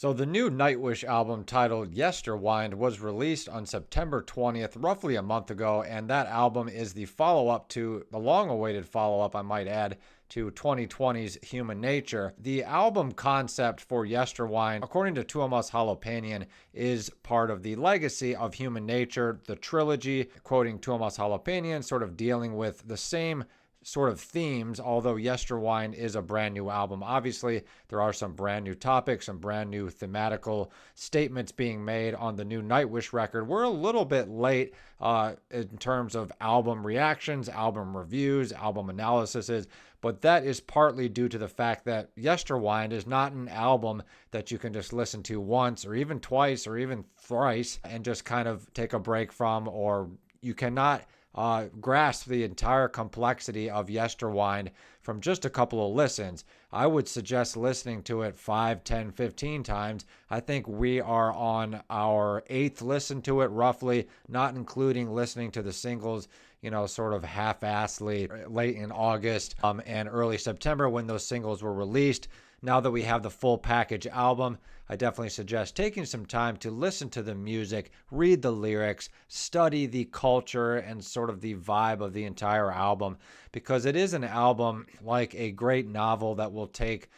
So the new Nightwish album titled Yesterwynde was released on September 20th, roughly a month ago, and that album is the follow-up to the long-awaited follow-up, I might add, to 2020's Human Nature. The album concept for Yesterwynde, according to Tuomas Halopeinen, is part of the legacy of Human Nature, the trilogy, quoting Tuomas Halopeinen, sort of dealing with the same sort of themes, although Yesterwynde is a brand new album. Obviously, there are some brand new topics, some brand new thematical statements being made on the new Nightwish record. We're a little bit late in terms of album reactions, album reviews, album analyses, but that is partly due to the fact that Yesterwynde is not an album that you can just listen to once or even twice or even thrice and just kind of take a break from, or you cannot grasp the entire complexity of Yesterwynde from just a couple of listens. I would suggest listening to it 5, 10, 15 times. I think we are on our 8th listen to it, roughly, not including listening to the singles, sort of half-assedly late in August and early September when those singles were released. Now that we have the full package album, I definitely suggest taking some time to listen to the music, read the lyrics, study the culture and sort of the vibe of the entire album, because it is an album like a great novel that will take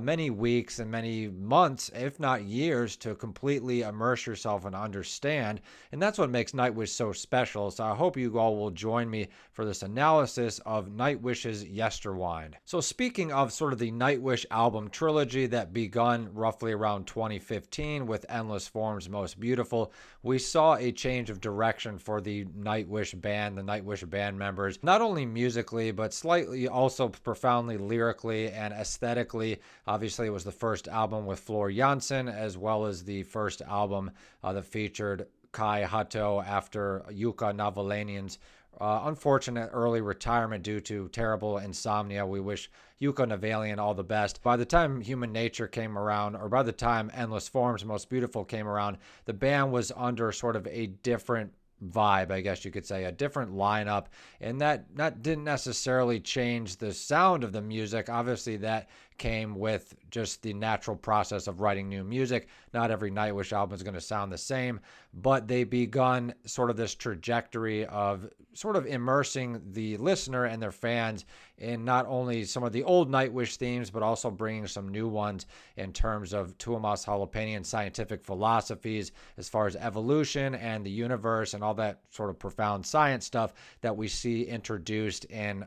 many weeks and many months, if not years, to completely immerse yourself and understand. And that's what makes Nightwish so special. So I hope you all will join me for this analysis of Nightwish's Yesterwynde. So speaking of sort of the Nightwish album trilogy that begun roughly around 2015 with Endless Forms Most Beautiful, we saw a change of direction for the Nightwish band, the Nightwish band members, not only musically, but slightly also profoundly lyrically and aesthetically. Obviously, it was the first album with Floor Jansen, as well as the first album that featured Kai Hatto after Jukka Navalenian's unfortunate early retirement due to terrible insomnia. We wish Jukka Navalenian all the best. By the time Human Nature came around, or by the time Endless Forms Most Beautiful came around, the band was under sort of a different vibe, I guess you could say, a different lineup, and that didn't necessarily change the sound of the music. Obviously, that came with just the natural process of writing new music. Not every Nightwish album is going to sound the same, but they begun sort of this trajectory of sort of immersing the listener and their fans in not only some of the old Nightwish themes, but also bringing some new ones in terms of Tuomas Halopeinen scientific philosophies as far as evolution and the universe and all that sort of profound science stuff that we see introduced in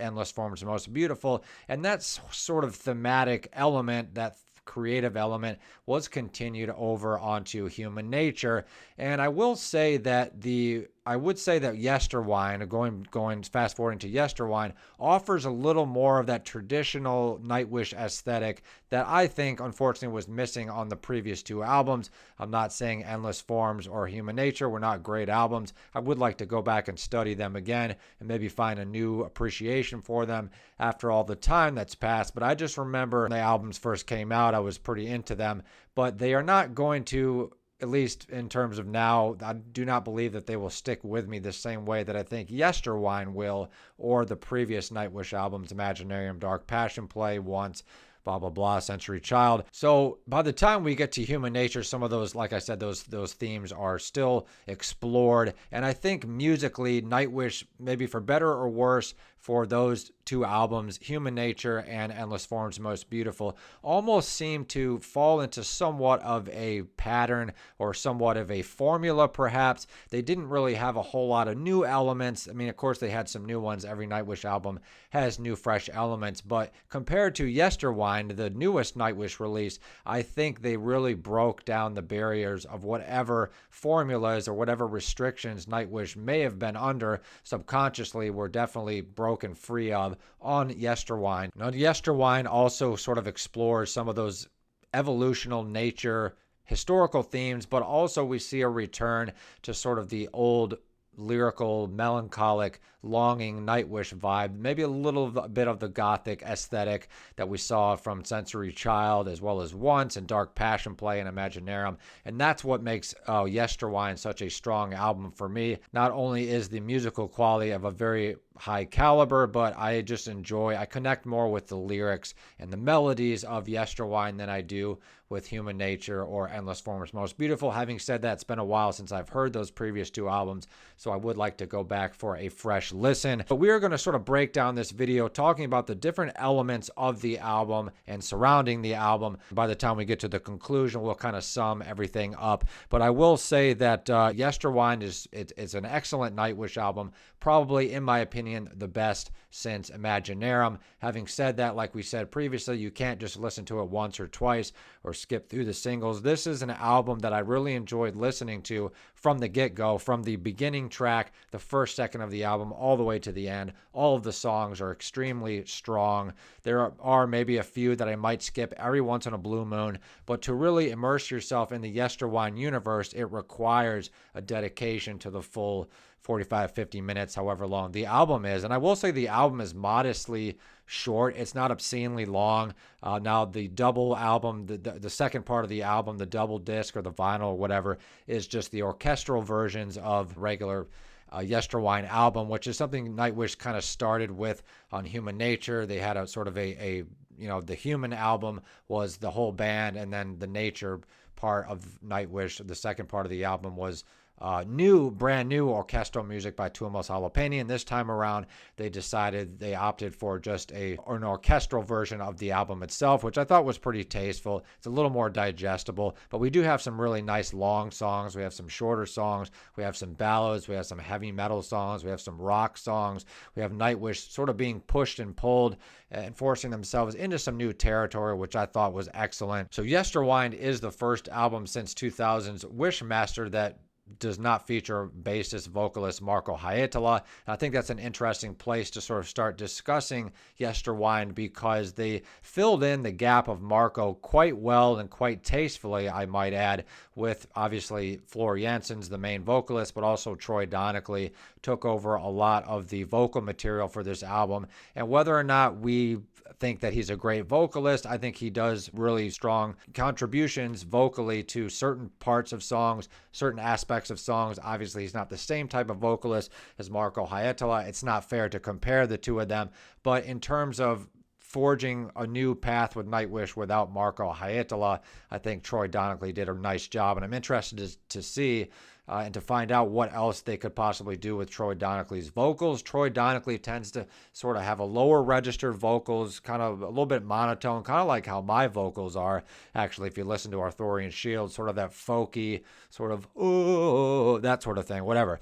Endless Forms Most Beautiful. And that's sort of thematic element, that creative element, was continued over onto Human Nature. And I will say that Yesterwynde, going fast forwarding to Yesterwynde, offers a little more of that traditional Nightwish aesthetic that I think unfortunately was missing on the previous two albums. I'm not saying Endless Forms or Human Nature were not great albums. I would like to go back and study them again and maybe find a new appreciation for them after all the time that's passed. But I just remember when the albums first came out, I was pretty into them, but they are not going to, at least in terms of now, I do not believe that they will stick with me the same way that I think Yesterwynde will, or the previous Nightwish albums, Imaginarium, Dark Passion Play, Once, blah, blah, blah, Century Child. So by the time we get to Human Nature, some of those, like I said, those themes are still explored. And I think musically, Nightwish, maybe for better or worse, for those two albums, Human Nature and Endless Forms Most Beautiful, almost seem to fall into somewhat of a pattern or somewhat of a formula, perhaps. They didn't really have a whole lot of new elements. I mean, of course, they had some new ones. Every Nightwish album has new, fresh elements. But compared to Yesterwynde, the newest Nightwish release, I think they really broke down the barriers of whatever formulas or whatever restrictions Nightwish may have been under subconsciously were definitely broken free of on Yesterwynde. Now, Yesterwynde also sort of explores some of those evolutional nature historical themes, but also we see a return to sort of the old lyrical, melancholic, longing Nightwish vibe, maybe a little bit of the gothic aesthetic that we saw from Century Child, as well as Once and Dark Passion Play and Imaginarium. And that's what makes Yesterwynde such a strong album for me. Not only is the musical quality of a very high caliber, but I just I connect more with the lyrics and the melodies of Yesterwynde than I do with Human Nature or Endless Forms Most Beautiful. Having said that, it's been a while since I've heard those previous two albums, so I would like to go back for a fresh listen. But we are going to sort of break down this video talking about the different elements of the album and surrounding the album. By the time we get to the conclusion, we'll kind of sum everything up. But I will say that Yesterwynde is an excellent Nightwish album, probably, in my opinion, the best since Imaginarum. Having said that, like we said previously, you can't just listen to it once or twice or skip through the singles. This is an album that I really enjoyed listening to from the get-go, from the beginning track, the first second of the album, all the way to the end. All of the songs are extremely strong. There are maybe a few that I might skip every once in a blue moon, but to really immerse yourself in the Yesterwynde universe, it requires a dedication to the full 45, 50 minutes, however long the album is. And I will say the album is modestly short. It's not obscenely long. Now, the double album, the second part of the album, the double disc or the vinyl or whatever, is just the orchestral versions of regular Yesterwynde album, which is something Nightwish kind of started with on Human Nature. They had a sort of the Human album was the whole band, and then the Nature part of Nightwish, the second part of the album, was brand new orchestral music by Tuomas Holopainen. This time around, they opted for just an orchestral version of the album itself, which I thought was pretty tasteful. It's a little more digestible, but we do have some really nice long songs. We have some shorter songs. We have some ballads. We have some heavy metal songs. We have some rock songs. We have Nightwish sort of being pushed and pulled and forcing themselves into some new territory, which I thought was excellent. So Yesterwynde is the first album since 2000's Wishmaster that does not feature bassist vocalist Marko Hietala. And I think that's an interesting place to sort of start discussing Yesterwynde, because they filled in the gap of Marko quite well and quite tastefully, I might add, with obviously Floor Jansen's the main vocalist, but also Troy Donackley took over a lot of the vocal material for this album. And whether or not we think that he's a great vocalist, I think he does really strong contributions vocally to certain parts of songs, certain aspects of songs. Obviously, he's not the same type of vocalist as Marko Hietala. It's not fair to compare the two of them, but in terms of forging a new path with Nightwish without Marko Hietala, I think Troy Donackley did a nice job, and I'm interested to see and to find out what else they could possibly do with Troy Donackley's vocals. Troy Donackley tends to sort of have a lower registered vocals, kind of a little bit monotone, kind of like how my vocals are. Actually, if you listen to Arthurian Shield, sort of that folky, sort of, ooh, that sort of thing, whatever.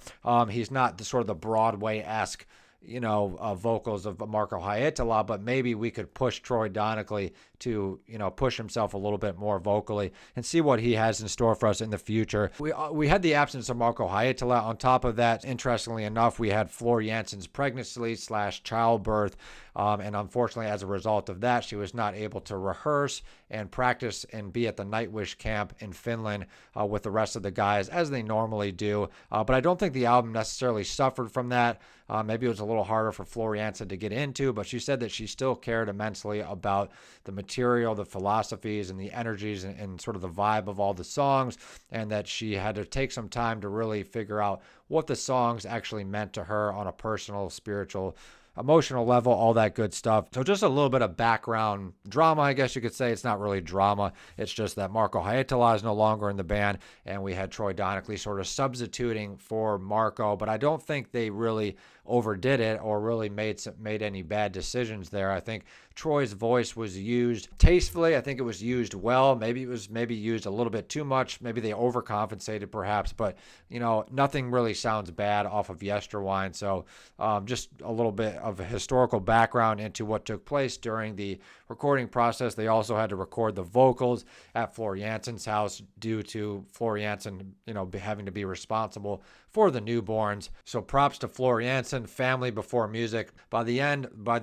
He's not the sort of the Broadway-esque vocals of Marko Hietala, but maybe we could push Troy Donackley to, push himself a little bit more vocally and see what he has in store for us in the future. We had the absence of Marko Hietala. On top of that, interestingly enough, we had Floor Jansen's pregnancy/childbirth, and unfortunately, as a result of that, she was not able to rehearse and practice and be at the Nightwish camp in Finland with the rest of the guys as they normally do. But I don't think the album necessarily suffered from that. Maybe it was a little harder for Floor Jansen to get into, but she said that she still cared immensely about the material, the philosophies, and the energies and sort of the vibe of all the songs, and that she had to take some time to really figure out what the songs actually meant to her on a personal, spiritual, emotional level, all that good stuff. So just a little bit of background drama, I guess you could say. It's not really drama. It's just that Marko Hietala is no longer in the band, and we had Troy Donackley sort of substituting for Marko, but I don't think they really overdid it or really made any bad decisions there. I think Troy's voice was used tastefully. I think it was used well. Maybe it was used a little bit too much. Maybe they overcompensated perhaps, but nothing really sounds bad off of Yesterwynde. So just a little bit of a historical background into what took place during the recording process. They also had to record the vocals at Floor Jansen's house due to Floor Jansen, having to be responsible for the newborns. So props to Floor Jansen, family before music. By the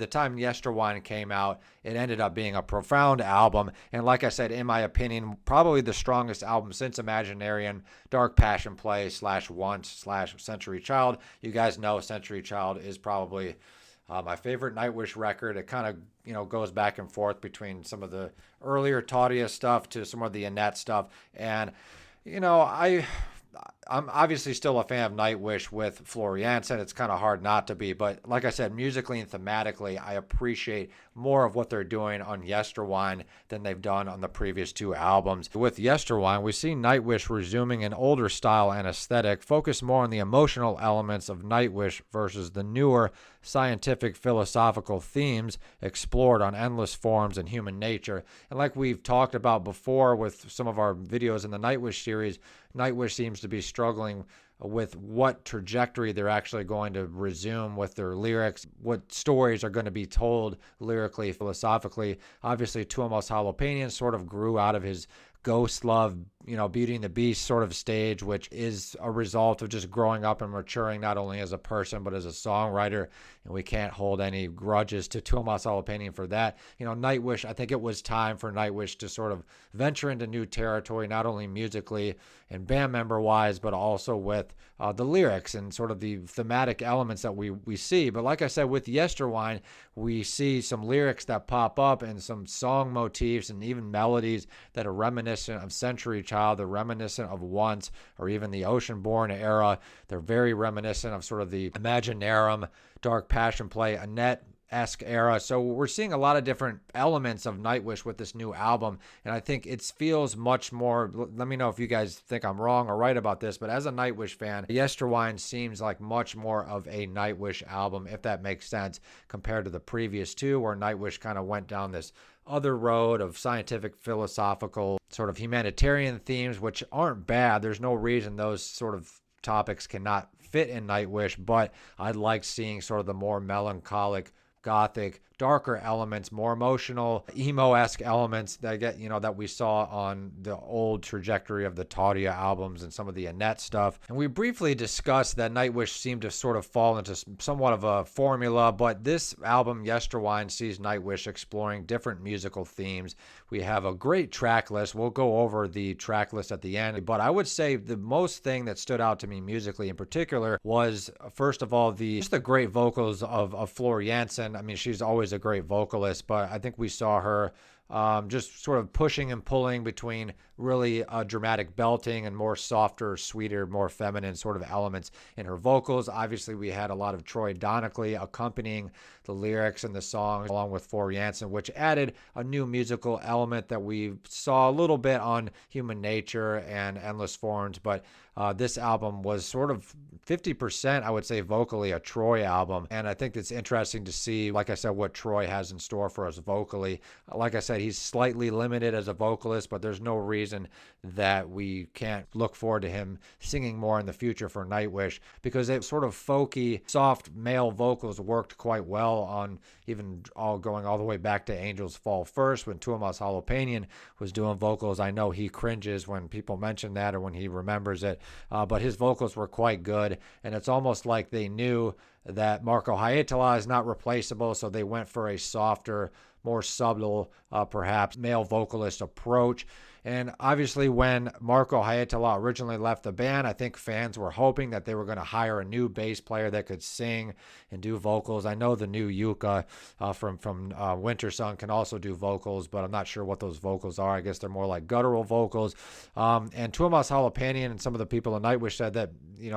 time Yesterwynde came out, it ended up being a profound album. And like I said, in my opinion, probably the strongest album since Imaginarium, Dark Passion Play /Once/Century Child. You guys know Century Child is probably my favorite Nightwish record. It kind of, goes back and forth between some of the earlier Taudia stuff to some of the Annette stuff. And, I'm obviously still a fan of Nightwish with Floriansen. It's kind of hard not to be, but like I said, musically and thematically, I appreciate more of what they're doing on Yesterwynde than they've done on the previous two albums. With Yesterwynde, we see Nightwish resuming an older style and aesthetic, focused more on the emotional elements of Nightwish versus the newer scientific philosophical themes explored on endless forms and human nature. And like we've talked about before with some of our videos in the Nightwish series, Nightwish seems to be struggling with what trajectory they're actually going to resume with their lyrics, what stories are going to be told lyrically, philosophically. Obviously, Tuomas Holopainen sort of grew out of his Ghost Love, Beauty and the Beast sort of stage, which is a result of just growing up and maturing not only as a person but as a songwriter. And we can't hold any grudges to Tuomas Holopainen for that. Nightwish, I think it was time for Nightwish to sort of venture into new territory, not only musically and band member wise, but also with the lyrics and sort of the thematic elements that we see. But like I said, with Yesterwynde, we see some lyrics that pop up and some song motifs and even melodies that are reminiscent of Century Child. They're reminiscent of Once or even the Oceanborn era. They're very reminiscent of sort of the Imaginarum, Dark Passion Play, Annette-esque era. So we're seeing a lot of different elements of Nightwish with this new album, and I think it feels much more, let me know if you guys think I'm wrong or right about this, but as a Nightwish fan, Yesterwynde seems like much more of a Nightwish album, if that makes sense, compared to the previous two, where Nightwish kind of went down this other road of scientific, philosophical, sort of humanitarian themes, which aren't bad. There's no reason those sort of topics cannot fit in Nightwish, but I like seeing sort of the more melancholic, gothic, darker elements, more emotional, emo-esque elements that we saw on the old trajectory of the Taudia albums and some of the Annette stuff. And we briefly discussed that Nightwish seemed to sort of fall into somewhat of a formula, but this album, Yesterwynde, sees Nightwish exploring different musical themes. We have a great track list. We'll go over the track list at the end, but I would say the most thing that stood out to me musically in particular was, first of all, just the great vocals of Floriansen. I mean, she's always a great vocalist, but I think we saw her just sort of pushing and pulling between really dramatic belting and more softer, sweeter, more feminine sort of elements in her vocals. Obviously, we had a lot of Troy Donackley accompanying the lyrics and the songs along with Floriansen, which added a new musical element that we saw a little bit on Human Nature and Endless Forms, but this album was sort of 50%, I would say, vocally a Troy album. And I think it's interesting to see, like I said, what Troy has in store for us vocally. Like I said, he's slightly limited as a vocalist, but there's no reason that we can't look forward to him singing more in the future for Nightwish, because it sort of folky, soft male vocals worked quite well on even going all the way back to Angels Fall First when Tuomas Holopainen was doing vocals. I know he cringes when people mention that or when he remembers it, but his vocals were quite good, and it's almost like they knew that Marko Hietala is not replaceable, so they went for a softer, more subtle, perhaps male vocalist approach. And obviously, when Marko Hietala originally left the band, I think fans were hoping that they were going to hire a new bass player that could sing and do vocals. I know the new Yuka from Winter Sun can also do vocals, but I'm not sure what those vocals are. I guess they're more like guttural vocals. And Tuomas Holopainen and some of the people in Nightwish said that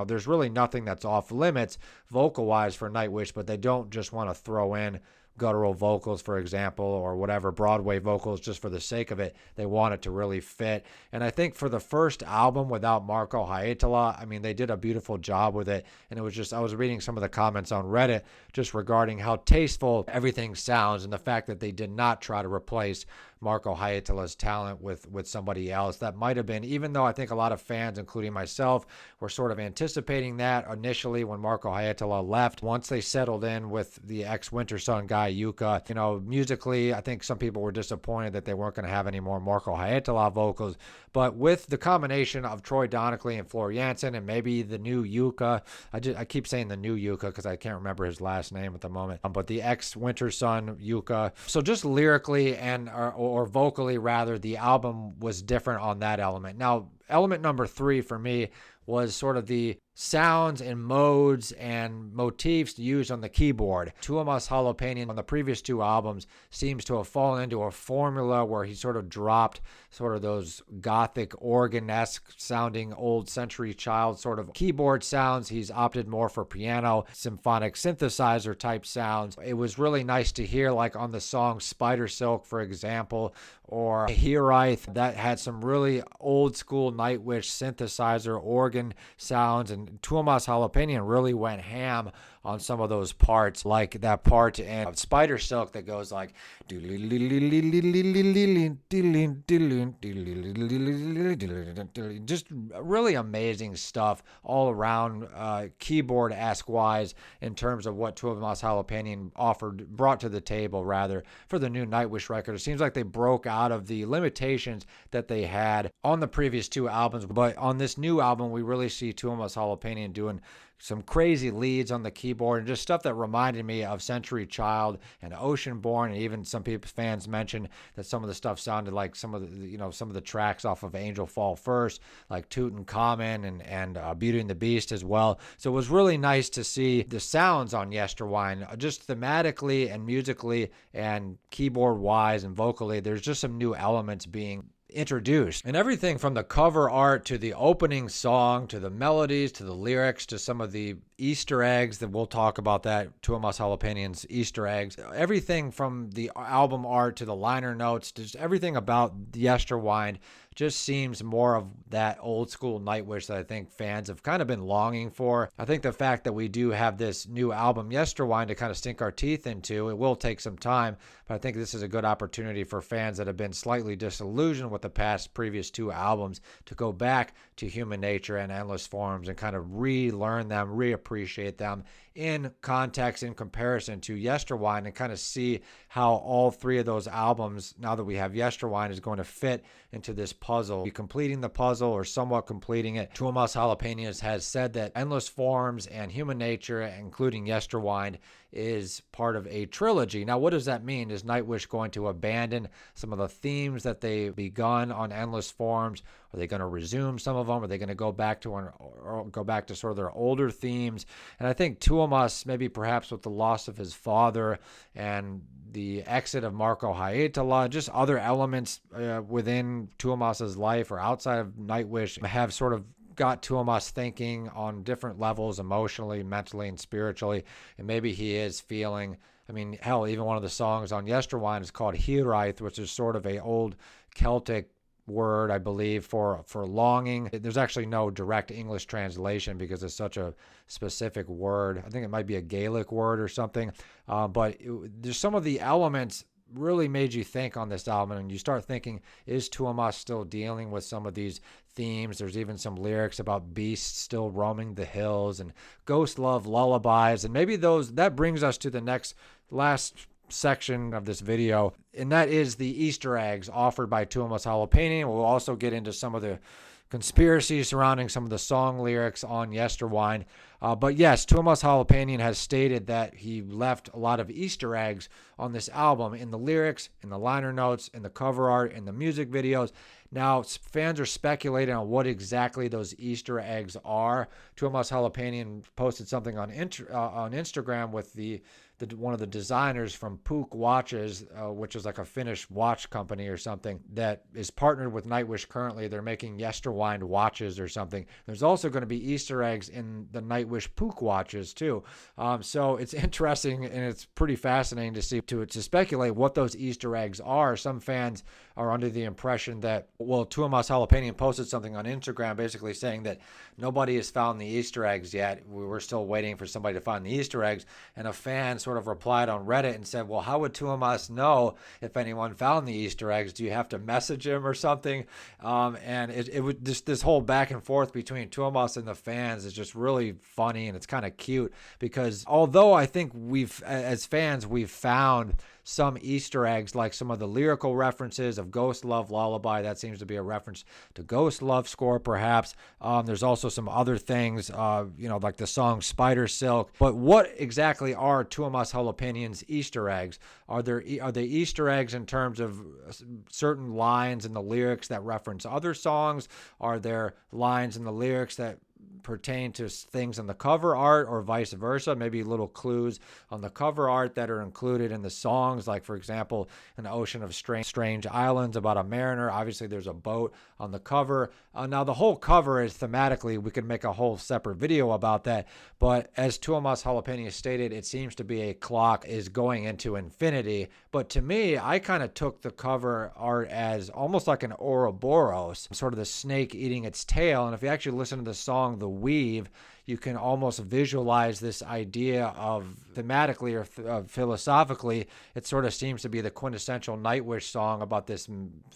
there's really nothing that's off limits vocal-wise for Nightwish, but they don't just want to throw in guttural vocals, for example, or whatever, Broadway vocals just for the sake of it. They want it to really fit. And I think for the first album without Marko Hietala, I mean, they did a beautiful job with it. And it was just, I was reading some of the comments on Reddit just regarding how tasteful everything sounds and the fact that they did not try to replace Marko Hietala's talent with somebody else. That might have been, even though I think a lot of fans, including myself, were sort of anticipating that initially when Marko Hietala left. Once they settled in with the ex-Winter Sun guy, Yuka, musically, I think some people were disappointed that they weren't going to have any more Marko Hietala vocals. But with the combination of Troy Donackley and Floriansen and maybe the new Yuka, I keep saying the new Yuka because I can't remember his last name at the moment, but the ex-Winter Sun Yuka. So just lyrically and or vocally rather, the album was different on that element. Now, element number 3 for me was sort of the sounds and modes and motifs used on the keyboard. Tuomas Halopeinen on the previous 2 albums seems to have fallen into a formula where he sort of dropped sort of those gothic organ-esque sounding old century child sort of keyboard sounds. He's opted more for piano, symphonic synthesizer type sounds. It was really nice to hear, like on the song Spider Silk, for example, or Yesterwynde, that had some really old school Nightwish synthesizer organ sounds, and Tuomas Halopeinen really went ham on some of those parts, like that part in Spider Silk that goes like just really amazing stuff all around, keyboard-esque wise, in terms of what Tuomas Halopeinen brought to the table rather for the new Nightwish record. It seems like they broke out of the limitations that they had on the previous 2 albums, but on this new album we really see Tuomas Halopeinen doing some crazy leads on the keyboard and just stuff that reminded me of Century Child and Oceanborn, and even some fans mentioned that some of the stuff sounded like some of the tracks off of Angel Fall First, like Tutankhamun and Beauty and the Beast as well. So it was really nice to see the sounds on Yesterwynde, just thematically and musically and keyboard wise and vocally. There's just some new elements being introduced, and everything from the cover art to the opening song to the melodies to the lyrics to some of the Easter eggs that we'll talk about, that Tuomas Halopeinen's Easter eggs, everything from the album art to the liner notes, just everything about Yesterwynde just seems more of that old school Nightwish that I think fans have kind of been longing for. I think the fact that we do have this new album Yesterwynde to kind of sink our teeth into, it will take some time, but I think this is a good opportunity for fans that have been slightly disillusioned with the previous 2 albums to go back to Human Nature and Endless Forms and kind of relearn them, reappreciate them in context, in comparison to Yesterwynde, and kind of see how all 3 of those albums, now that we have Yesterwynde, is going to fit into this puzzle, be completing the puzzle or somewhat completing it. Tuomas Halopeinen has said that Endless Forms and Human Nature, including Yesterwynde, is part of a trilogy. Now, what does that mean? Is Nightwish going to abandon some of the themes that they begun on Endless Forms? Are they going to resume some of them? Are they going to go back to sort of their older themes? And I think Tuomas, maybe perhaps with the loss of his father and the exit of Marko Hietala, just other elements within Tuomas's life or outside of Nightwish, have sort of got Tuomas thinking on different levels, emotionally, mentally, and spiritually. And maybe he is feeling, I mean, hell, even one of the songs on Yesterwynde is called Hiraeth, which is sort of a old Celtic word, I believe, for longing. There's actually no direct English translation because it's such a specific word. I think it might be a Gaelic word or something. But there's some of the elements really made you think on this album, and you start thinking, is Tuomas still dealing with some of these themes? There's even some lyrics about beasts still roaming the hills and ghost love lullabies, and maybe that brings us to the last section of this video, and that is the Easter eggs offered by Tuomas Halopeinen. We'll also get into some of the conspiracy surrounding some of the song lyrics on Yesterwynde. But yes, Tuomas Halopeinen has stated that he left a lot of Easter eggs on this album, in the lyrics, in the liner notes, in the cover art, in the music videos. Now, fans are speculating on what exactly those Easter eggs are. Tuomas Halopeinen posted something on Instagram with one of the designers from Puuk Watches, which is like a Finnish watch company or something that is partnered with Nightwish currently. They're making Yesterwynde watches or something. There's also going to be Easter eggs in the Nightwish Puuk watches too. So it's interesting, and it's pretty fascinating to see, to speculate what those Easter eggs are. Some fans are under the impression that, well, Tuomas Halopeinen posted something on Instagram basically saying that nobody has found the Easter eggs yet. We were still waiting for somebody to find the Easter eggs. And a fan sort of replied on Reddit and said, well, how would Tuomas know if anyone found the Easter eggs? Do you have to message him or something? And it would just, this whole back and forth between Tuomas and the fans is just really funny and it's kind of cute, because although I think as fans, we've found some Easter eggs, like some of the lyrical references of Ghost Love Lullaby. That seems to be a reference to Ghost Love Score, perhaps. There's also some other things, like the song Spider Silk. But what exactly are Tuomas Jalapenian's Easter eggs? Are they Easter eggs in terms of certain lines in the lyrics that reference other songs? Are there lines in the lyrics that pertain to things in the cover art, or vice versa? Maybe little clues on the cover art that are included in the songs, like, for example, An Ocean of Strange Islands, about a mariner. Obviously, there's a boat on the cover. Now, the whole cover is thematically, we could make a whole separate video about that, but as Tuomas Jalapenian stated, it seems to be a clock is going into infinity. But to me, I kind of took the cover art as almost like an Ouroboros, sort of the snake eating its tail. And if you actually listen to the song The Weave, you can almost visualize this idea of thematically or philosophically. It sort of seems to be the quintessential Nightwish song about this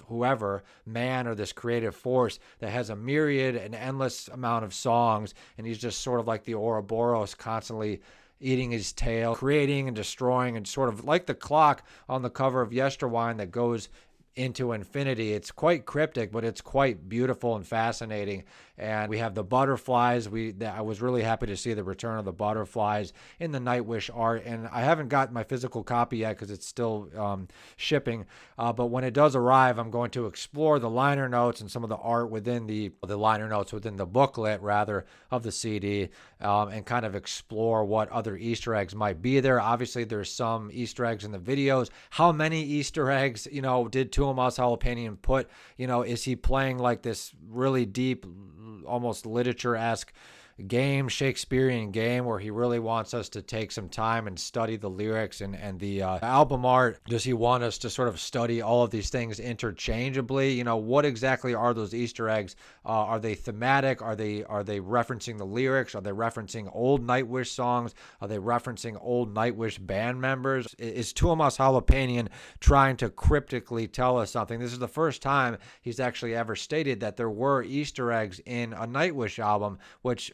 whoever, man, or this creative force that has a myriad and endless amount of songs, and he's just sort of like the Ouroboros, constantly eating his tail, creating and destroying, and sort of like the clock on the cover of Yesterwynde that goes into infinity. It's quite cryptic, but it's quite beautiful and fascinating. And we have the butterflies. I was really happy to see the return of the butterflies in the Nightwish art. And I haven't got my physical copy yet because it's still shipping. But when it does arrive, I'm going to explore the liner notes and some of the art within the liner notes within the booklet, rather, of the CD, and kind of explore what other Easter eggs might be there. Obviously, there's some Easter eggs in the videos. How many Easter eggs, did Tuomas Jalapenian put? Is he playing like this really deep, almost literature-esque game, Shakespearean game, where he really wants us to take some time and study the lyrics and the album art? Does he want us to sort of study all of these things interchangeably? What exactly are those Easter eggs? Are they thematic? Are they referencing the lyrics? Are they referencing old Nightwish songs? Are they referencing old Nightwish band members? Is Tuomas Jalapenian trying to cryptically tell us something? This is the first time he's actually ever stated that there were Easter eggs in a Nightwish album, which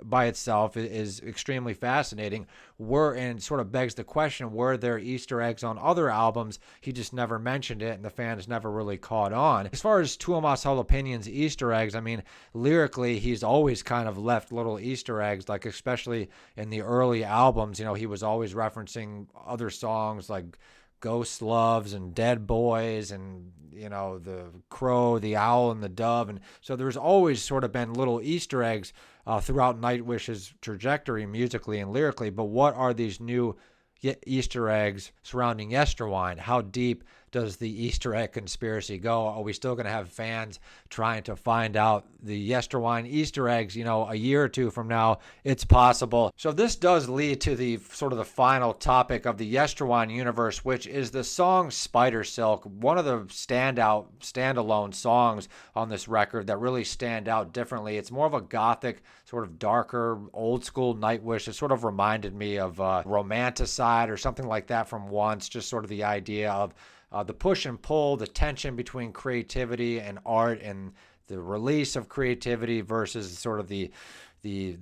by itself is extremely fascinating. And sort of begs the question, were there Easter eggs on other albums? He just never mentioned it, and the fans never really caught on. As far as Tuomas Jalapenian's Easter eggs, I mean, lyrically, he's always kind of left little Easter eggs, like especially in the early albums, he was always referencing other songs like Ghost Loves and Dead Boys and, the Crow, the Owl, and the Dove. And so there's always sort of been little Easter eggs throughout Nightwish's trajectory musically and lyrically. But what are these new Easter eggs surrounding Yesterwynde? How deep does the Easter egg conspiracy go? Are we still going to have fans trying to find out the Yesterwynde Easter eggs, a year or two from now? It's possible. So this does lead to the sort of the final topic of the Yesterwynde universe, which is the song Spider Silk, one of the standalone songs on this record that really stand out differently. It's more of a gothic, sort of darker, old school Nightwish. It sort of reminded me of Romanticide or something like that from Once, just sort of the idea of the push and pull, the tension between creativity and art, and the release of creativity versus sort of the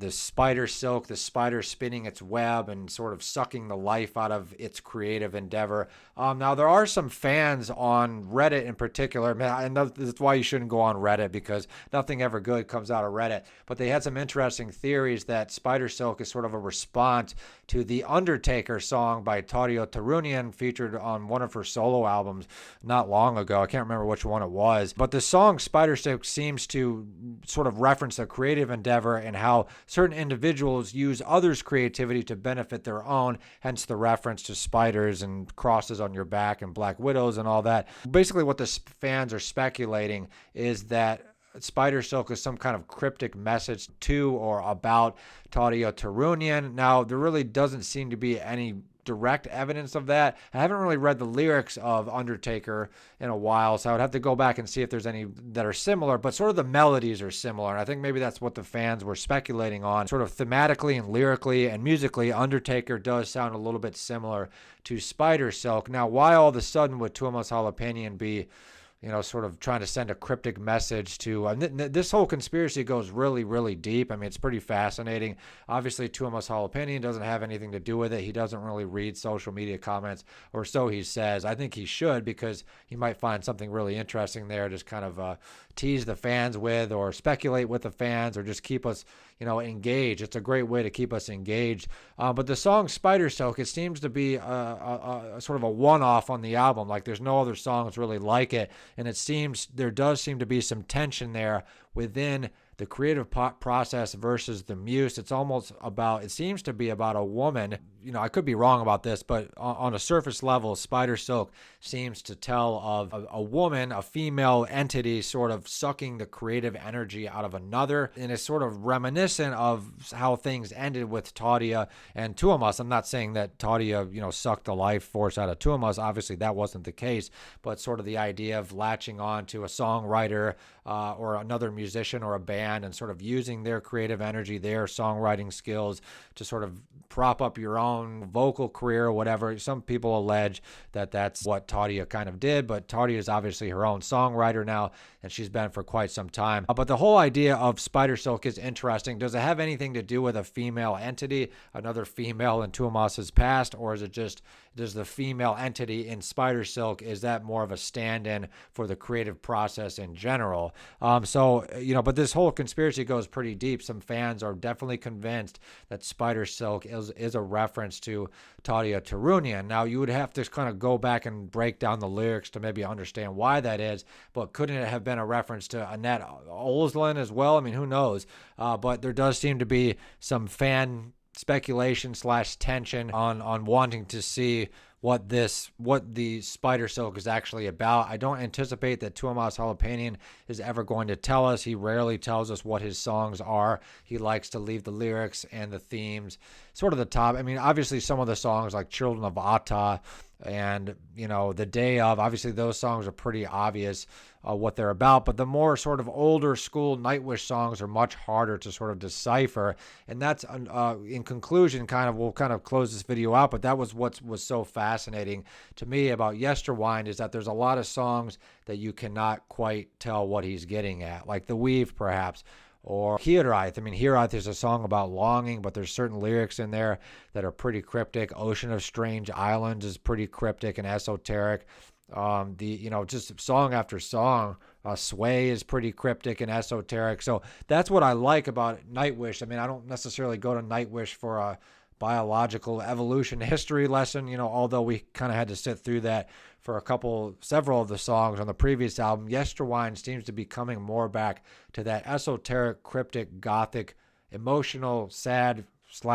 spider silk, the spider spinning its web and sort of sucking the life out of its creative endeavor. Now, there are some fans on Reddit in particular, and that's why you shouldn't go on Reddit, because nothing ever good comes out of Reddit. But they had some interesting theories that Spider Silk is sort of a response to the Undertaker song by Tarja Turunen, featured on one of her solo albums not long ago. I can't remember which one it was. But the song Spider Silk seems to sort of reference a creative endeavor and how certain individuals use others' creativity to benefit their own, hence the reference to spiders and crosses on your back and black widows and all that. Basically, what the fans are speculating is that Spider Silk is some kind of cryptic message to or about Tarja Turunen. Now, there really doesn't seem to be any direct evidence of that. I haven't really read the lyrics of Undertaker in a while, so I would have to go back and see if there's any that are similar, but sort of the melodies are similar, and I think maybe that's what the fans were speculating on. Sort of thematically and lyrically and musically, Undertaker does sound a little bit similar to Spider Silk. Now, why all of a sudden would Tuomas Jalapenian be sort of trying to send a cryptic message to. This whole conspiracy goes really, really deep. I mean, it's pretty fascinating. Obviously, Tuomas Holopainen doesn't have anything to do with it. He doesn't really read social media comments, or so he says. I think he should, because he might find something really interesting there, just kind of tease the fans with, or speculate with the fans, or just keep us, engaged. It's a great way to keep us engaged. But the song Spider Silk, it seems to be a sort of a one-off on the album. Like, there's no other songs really like it. And it seems there does seem to be some tension there within the creative process versus the muse. It's almost about, it seems to be about a woman. I could be wrong about this, but on a surface level, Spider Silk seems to tell of a woman, a female entity, sort of sucking the creative energy out of another. And it's sort of reminiscent of how things ended with Tautia and Tuomas. I'm not saying that Tautia, sucked the life force out of Tuomas. Obviously, that wasn't the case, but sort of the idea of latching on to a songwriter or another musician or a band, and sort of using their creative energy, their songwriting skills to sort of prop up your own vocal career or whatever. Some people allege that that's what Tautia kind of did, but Tautia is obviously her own songwriter now, and she's been for quite some time. But the whole idea of Spider Silk is interesting. Does it have anything to do with a female entity, another female in Tuomas's past, or is it just, does the female entity in Spider Silk, is that more of a stand-in for the creative process in general? But this whole conspiracy goes pretty deep. Some fans are definitely convinced that Spider Silk is a reference to Tautia Turunian. Now, you would have to kind of go back and break down the lyrics to maybe understand why that is, but couldn't it have been a reference to Annette Olsland as well? I mean, who knows? But there does seem to be some fan speculation / tension on wanting to see what the Spider Silk is actually about. I don't anticipate that Tuomas Holopainen is ever going to tell us. He rarely tells us what his songs are. He likes to leave the lyrics and the themes sort of the top. I mean, obviously some of the songs like Children of Ata and, The Day Of, obviously those songs are pretty obvious what they're about, but the more sort of older school Nightwish songs are much harder to sort of decipher. And that's, in conclusion, we'll kind of close this video out, but that was what was so fascinating to me about Yesterwynde, is that there's a lot of songs that you cannot quite tell what he's getting at, like The Weave, perhaps, or Hiraeth. I mean, Hiraeth is a song about longing, but there's certain lyrics in there that are pretty cryptic. Ocean of Strange Islands is pretty cryptic and esoteric. Just song after song, Sway is pretty cryptic and esoteric. So that's what I like about Nightwish. I mean, I don't necessarily go to Nightwish for a biological evolution history lesson, although we kind of had to sit through that for several of the songs on the previous album. Yesterwynde seems to be coming more back to that esoteric, cryptic, gothic, emotional, sad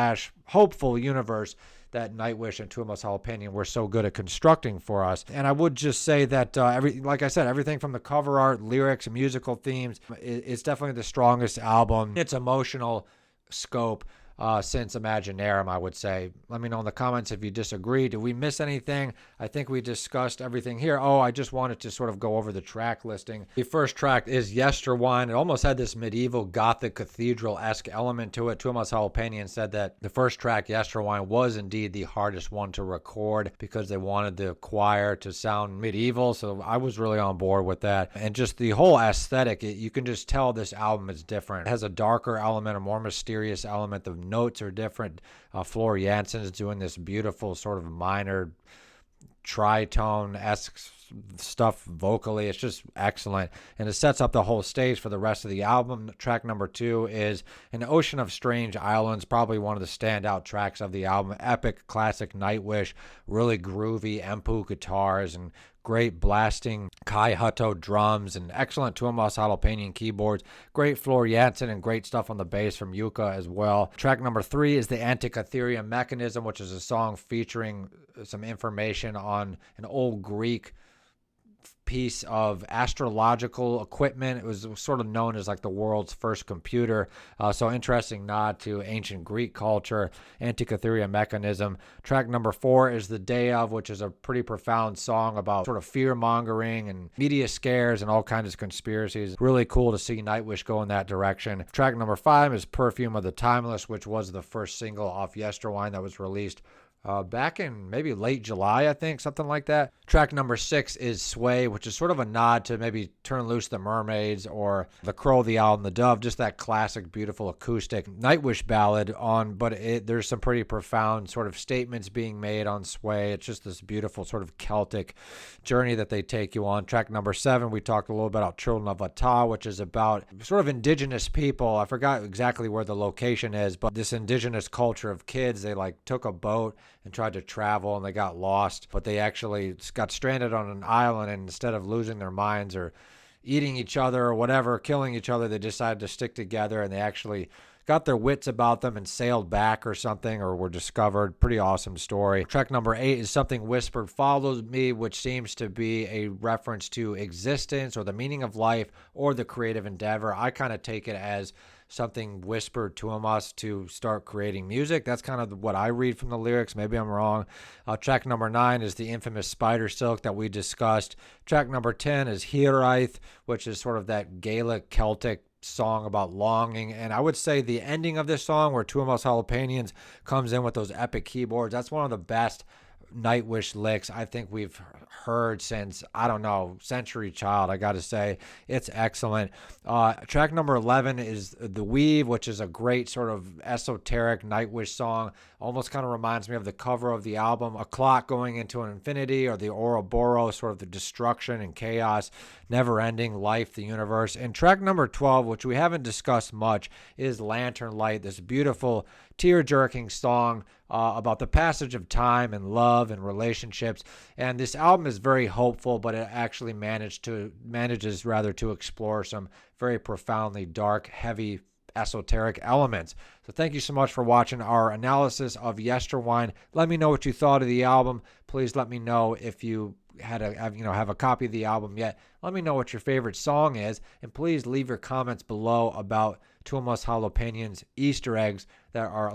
/ hopeful universe that Nightwish and Tuomas Holopainen were so good at constructing for us. And I would just say that, like I said, everything from the cover art, lyrics, musical themes, it's definitely the strongest album. Its emotional scope since Imaginarum, I would say. Let me know in the comments if you disagree. Did we miss anything? I think we discussed everything here. Oh, I just wanted to sort of go over the track listing. The first track is Yesterwynde. It almost had this medieval Gothic cathedral-esque element to it. Tuomas Holopainen said that the first track, Yesterwynde, was indeed the hardest one to record because they wanted the choir to sound medieval, so I was really on board with that. And just the whole aesthetic, you can just tell this album is different. It has a darker element, a more mysterious element. The notes are different. Floor Jansen is doing this beautiful sort of minor tritone-esque stuff vocally. It's just excellent, and it sets up the whole stage for the rest of the album. Track number 2 is An Ocean of Strange Islands, probably one of the standout tracks of the album. Epic, classic Nightwish, really groovy Empu guitars and great blasting Kai Hutto drums and excellent Tuomas Holopainen keyboards. Great Floor Jansen and great stuff on the bass from Yuka as well. Track number 3 is The Antikythera Mechanism, which is a song featuring some information on an old Greek piece of astrological equipment. It was sort of known as like the world's first computer. So interesting nod to ancient Greek culture. Antikythera Mechanism. Track number 4 is The Day Of, which is a pretty profound song about sort of fear mongering and media scares and all kinds of conspiracies. Really cool to see Nightwish go in that direction. Track number 5 is Perfume of the Timeless, which was the first single off Yesterwynde that was released back in maybe late July, I think, something like that. Track number 6 is Sway, which is sort of a nod to maybe Turn Loose the Mermaids or The Crow, the Owl, and the Dove, just that classic, beautiful acoustic Nightwish ballad but there's some pretty profound sort of statements being made on Sway. It's just this beautiful sort of Celtic journey that they take you on. Track number 7, we talked a little bit about Children of Ata, which is about sort of indigenous people. I forgot exactly where the location is, but this indigenous culture of kids, they like took a boat and tried to travel and they got lost, but they actually got stranded on an island, and instead of losing their minds or eating each other or whatever, killing each other, they decided to stick together, and they actually got their wits about them and sailed back or something, or were discovered. Pretty awesome story. Track number 8 is Something Whispered Follows Me, which seems to be a reference to existence or the meaning of life or the creative endeavor. I kind of take it as something whispered to us to start creating music. That's kind of what I read from the lyrics. Maybe I'm wrong. Track number 9 is the infamous Spider Silk that we discussed. Track number 10 is Hiraeth, which is sort of that Gaelic Celtic song about longing. And I would say the ending of this song, where Tuomas Jalapenians comes in with those epic keyboards, that's one of the best Nightwish licks I think we've heard since, I don't know, Century Child. I gotta say, it's excellent. Track number 11 is The Weave, which is a great sort of esoteric Nightwish song. Almost kind of reminds me of the cover of the album, A Clock Going into an Infinity, or the Ouroboros, sort of the destruction and chaos, never-ending life, the universe. And track number 12, which we haven't discussed much, is Lantern Light, this beautiful tear-jerking song about the passage of time and love and relationships. And this album is very hopeful, but it actually manages to explore some very profoundly dark, heavy, esoteric elements. So thank you so much for watching our analysis of Yesterwynde. Let me know what you thought of the album. Please let me know if you have a copy of the album yet. Let me know what your favorite song is, and please leave your comments below about Tuomas Jalapenians Easter eggs that are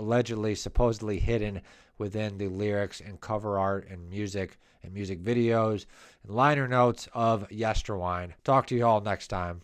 supposedly hidden within the lyrics and cover art and music videos and liner notes of Yesterwynde. Talk to you all next time.